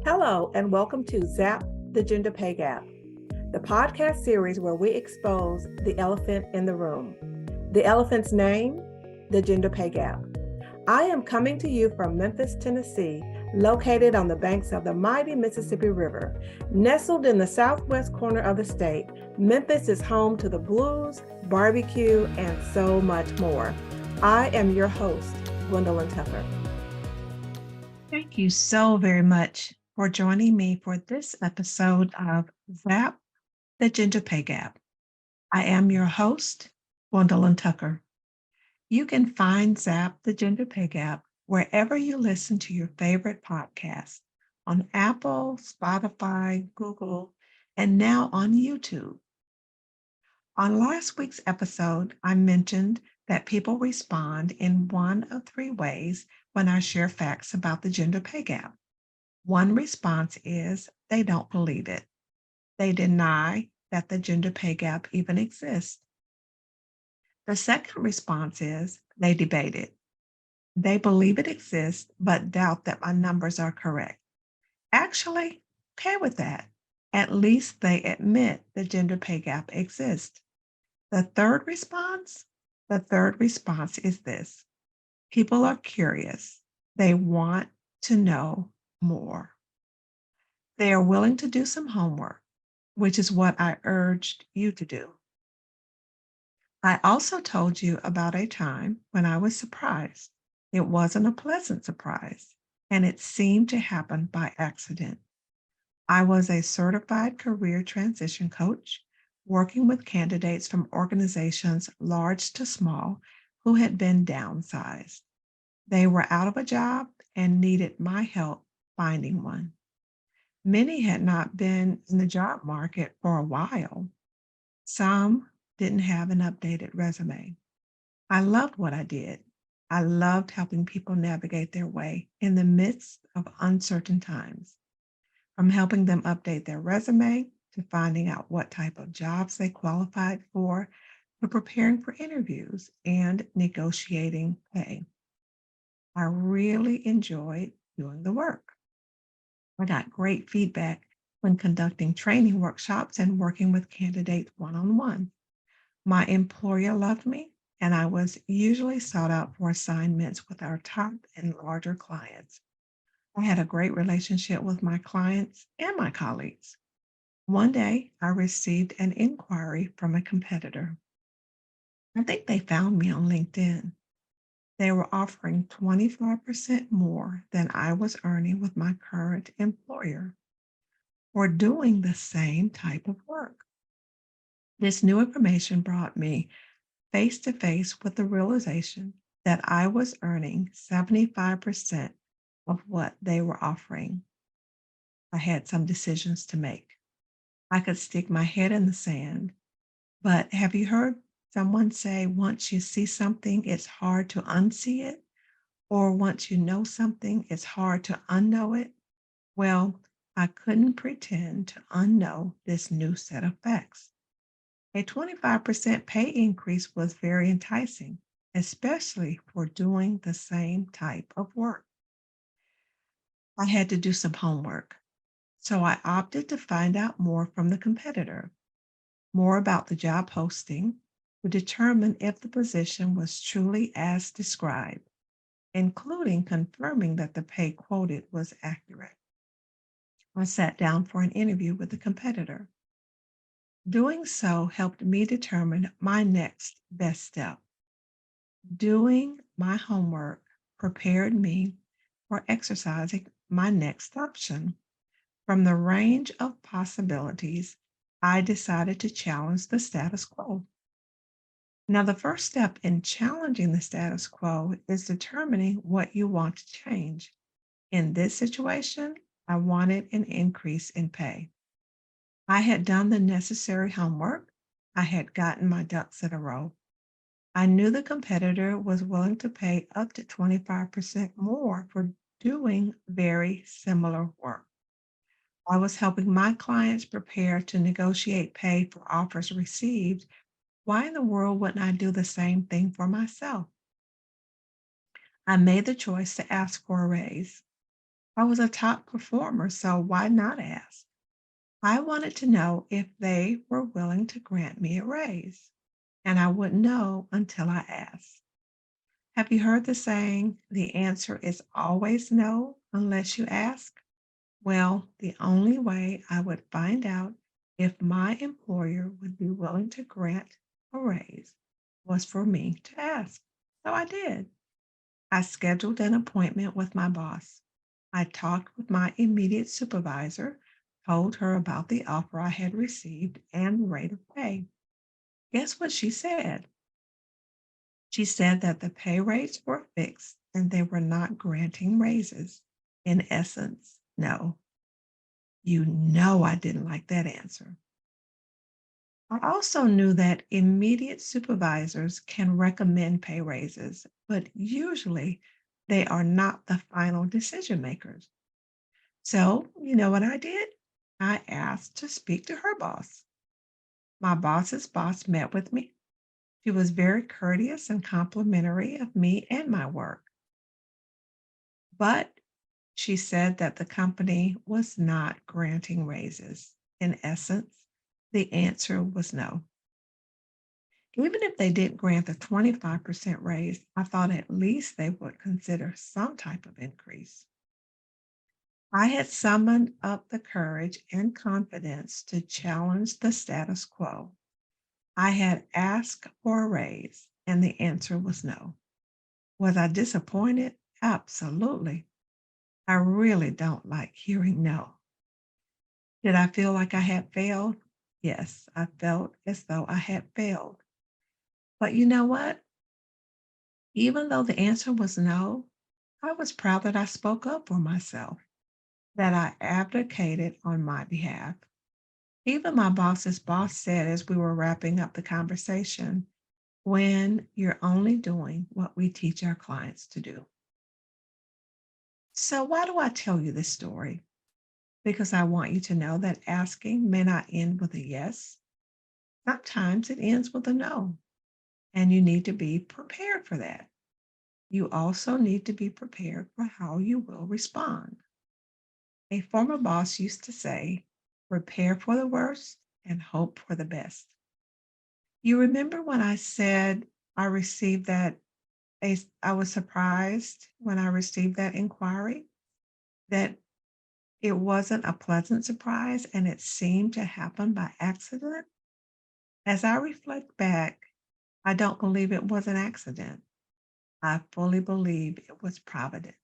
Hello, and welcome to ZAP, the Gender Pay Gap, the podcast series where we expose the elephant in the room. The elephant's name, the gender pay gap. I am coming to you from Memphis, Tennessee, located on the banks of the mighty Mississippi River. Nestled in the southwest corner of the state, Memphis is home to the blues, barbecue, and so much more. I am your host, Gwendolyn Tucker. Thank you so very much for joining me for this episode of ZAP, the Gender Pay Gap. I am your host, Gwendolyn Tucker. You can find ZAP, the Gender Pay Gap, wherever you listen to your favorite podcasts on Apple, Spotify, Google, and now on YouTube. On last week's episode, I mentioned that people respond in one of three ways when I share facts about the gender pay gap. One response is they don't believe it. They deny that the gender pay gap even exists. The second response is they debate it. They believe it exists, but doubt that my numbers are correct. Actually, okay with that. At least they admit the gender pay gap exists. The third response? The third response is this. People are curious. They want to know more. They are willing to do some homework, which is what I urged you to do. I also told you about a time when I was surprised. It wasn't a pleasant surprise, and it seemed to happen by accident. I was a certified career transition coach working with candidates from organizations large to small who had been downsized. They were out of a job and needed my help finding one. Many had not been in the job market for a while. Some didn't have an updated resume. I loved what I did. I loved helping people navigate their way in the midst of uncertain times, from helping them update their resume to finding out what type of jobs they qualified for, to preparing for interviews and negotiating pay. I really enjoyed doing the work. I got great feedback when conducting training workshops and working with candidates one-on-one. My employer loved me, and I was usually sought out for assignments with our top and larger clients. I had a great relationship with my clients and my colleagues. One day, I received an inquiry from a competitor. I think they found me on LinkedIn. They were offering 25% more than I was earning with my current employer for doing the same type of work. This new information brought me face to face with the realization that I was earning 75% of what they were offering. I had some decisions to make. I could stick my head in the sand, but have you heard someone say once you see something, it's hard to unsee it? Or once you know something, it's hard to unknow it? Well, I couldn't pretend to unknow this new set of facts. A 25% pay increase was very enticing, especially for doing the same type of work. I had to do some homework, so I opted to find out more from the competitor, more about the job posting, to determine if the position was truly as described, including confirming that the pay quoted was accurate. I sat down for an interview with the competitor. Doing so helped me determine my next best step. Doing my homework prepared me for exercising my next option. From the range of possibilities, I decided to challenge the status quo. Now, the first step in challenging the status quo is determining what you want to change. In this situation, I wanted an increase in pay. I had done the necessary homework. I had gotten my ducks in a row. I knew the competitor was willing to pay up to 25% more for doing very similar work. I was helping my clients prepare to negotiate pay for offers received. Why in the world wouldn't I do the same thing for myself? I made the choice to ask for a raise. I was a top performer, so why not ask? I wanted to know if they were willing to grant me a raise, and I wouldn't know until I asked. Have you heard the saying, the answer is always no unless you ask? Well, the only way I would find out if my employer would be willing to grant a raise was for me to ask. So I did. I scheduled an appointment with my boss. I talked with my immediate supervisor, told her about the offer I had received and the rate of pay. Guess what she said? She said that the pay rates were fixed and they were not granting raises. In essence, no. You know I didn't like that answer. I also knew that immediate supervisors can recommend pay raises, but usually they are not the final decision makers. So, you know what I did? I asked to speak to her boss. My boss's boss met with me. She was very courteous and complimentary of me and my work, but she said that the company was not granting raises. In essence, the answer was no. Even if they didn't grant the 25% raise, I thought at least they would consider some type of increase. I had summoned up the courage and confidence to challenge the status quo. I had asked for a raise, and the answer was no. Was I disappointed? Absolutely. I really don't like hearing no. Did I feel like I had failed? Yes, I felt as though I had failed. But you know what? Even though the answer was no, I was proud that I spoke up for myself, that I advocated on my behalf. Even my boss's boss said as we were wrapping up the conversation, when you're only doing what we teach our clients to do. So, why do I tell you this story? Because I want you to know that asking may not end with a yes. Sometimes it ends with a no, and you need to be prepared for that. You also need to be prepared for how you will respond. A former boss used to say, prepare for the worst and hope for the best. You remember when I said I received that, I was surprised when I received that inquiry that it wasn't a pleasant surprise and it seemed to happen by accident? As I reflect back, I don't believe it was an accident. I fully believe it was providence.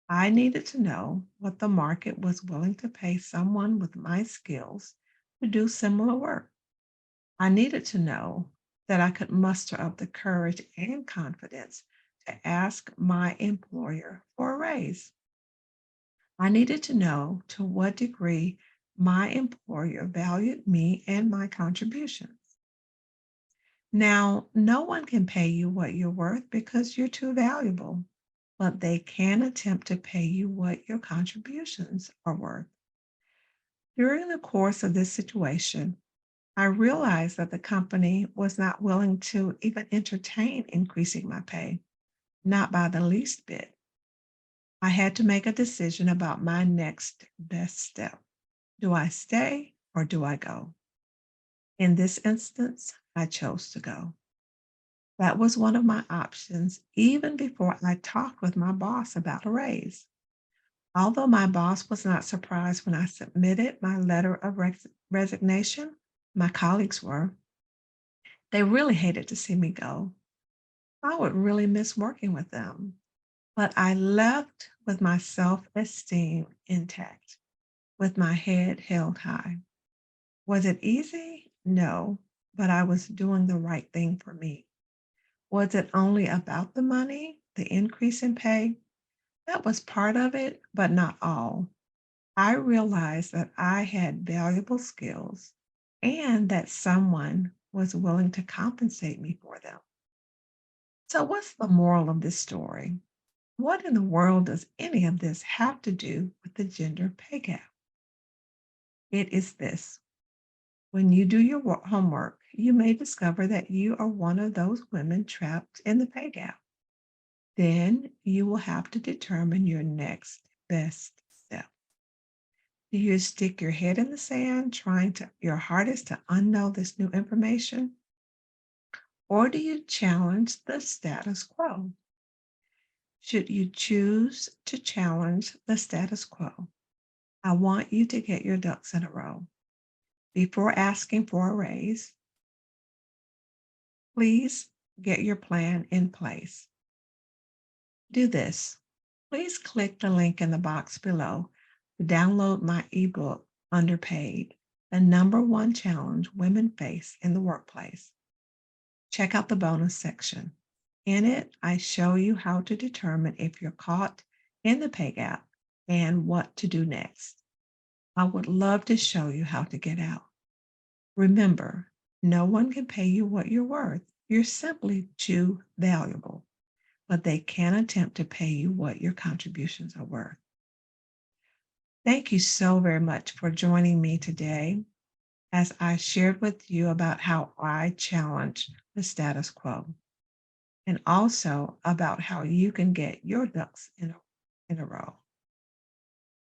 I needed to know what the market was willing to pay someone with my skills to do similar work. I needed to know that I could muster up the courage and confidence to ask my employer for a raise. I needed to know to what degree my employer valued me and my contributions. Now, no one can pay you what you're worth because you're too valuable, but they can attempt to pay you what your contributions are worth. During the course of this situation, I realized that the company was not willing to even entertain increasing my pay, not by the least bit. I had to make a decision about my next best step. Do I stay or do I go? In this instance, I chose to go. That was one of my options, even before I talked with my boss about a raise. Although my boss was not surprised when I submitted my letter of resignation, my colleagues were. They really hated to see me go. I would really miss working with them. But I left with my self esteem intact, with my head held high. Was it easy? No, but I was doing the right thing for me. Was it only about the money, the increase in pay? That was part of it, but not all. I realized that I had valuable skills and that someone was willing to compensate me for them. So, what's the moral of this story? What in the world does any of this have to do with the gender pay gap? It is this: when you do your homework, you may discover that you are one of those women trapped in the pay gap. Then you will have to determine your next best step? Do you stick your head in the sand, trying your hardest to unknow this new information? Or do you challenge the status quo? Should you choose to challenge the status quo, I want you to get your ducks in a row. Before asking for a raise, please get your plan in place. Do this. Please click the link in the box below to download my ebook, Underpaid, the #1 challenge women face in the workplace. Check out the bonus section. In it, I show you how to determine if you're caught in the pay gap and what to do next. I would love to show you how to get out. Remember, no one can pay you what you're worth. You're simply too valuable, but they can attempt to pay you what your contributions are worth. Thank you so very much for joining me today as I shared with you about how I challenge the status quo and also about how you can get your ducks in a row.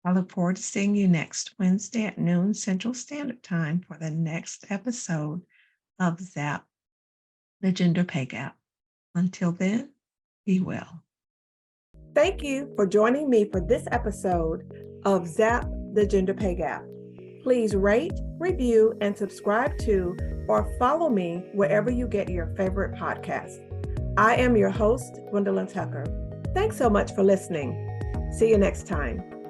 I look forward to seeing you next Wednesday at noon Central Standard Time for the next episode of ZAP, the Gender Pay Gap. Until then, be well. Thank you for joining me for this episode of ZAP, the Gender Pay Gap. Please rate, review, and subscribe to or follow me wherever you get your favorite podcast. I am your host, Gwendolyn Tucker. Thanks so much for listening. See you next time.